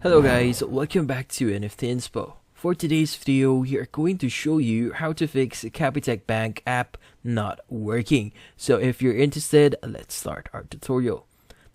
Hello guys, welcome back to NFT Inspo. For today's video, we are going to show you how to fix Capitec Bank app not working. So if you're interested, let's start our tutorial.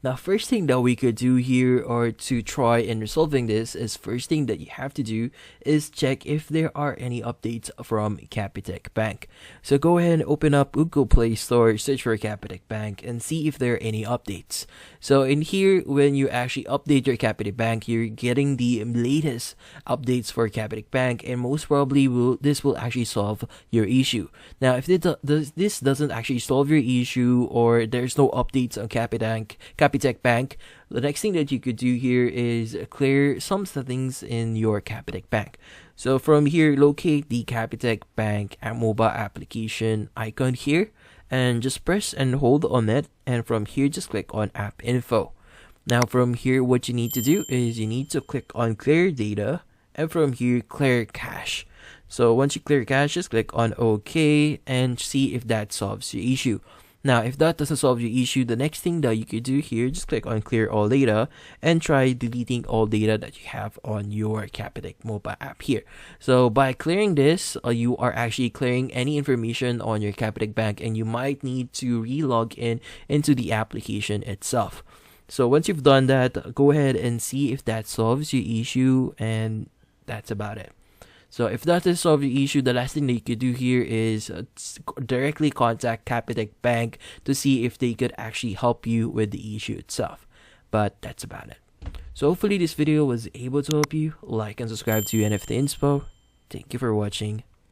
Now, first thing that we could do here or to try in resolving this is first thing that you have to do is check if there are any updates from Capitec Bank. So go ahead and open up Google Play Store, search for Capitec Bank and see if there are any updates. So in here, when you actually update your Capitec Bank, you're getting the latest updates for Capitec Bank, and most probably this will actually solve your issue. Now, if this doesn't actually solve your issue or there's no updates on Capitec Bank, the next thing that you could do here is clear some settings in your Capitec Bank. So from here, locate the Capitec Bank mobile application icon here and just press and hold on it, and from here just click on app info. Now from here, what you need to do is you need to click on clear data, and from here clear cache. So once you clear cache, just click on OK and see if that solves your issue. Now, if that doesn't solve your issue, the next thing that you could do here, just click on clear all data and try deleting all data that you have on your Capitec mobile app here. So by clearing this, you are actually clearing any information on your Capitec Bank, and you might need to re-log in into the application itself. So once you've done that, go ahead and see if that solves your issue, and that's about it. So if that doesn't solve your issue, the last thing that you could do here is directly contact Capitec Bank to see if they could actually help you with the issue itself. But that's about it. So hopefully this video was able to help you. Like and subscribe to NFT Inspo. Thank you for watching.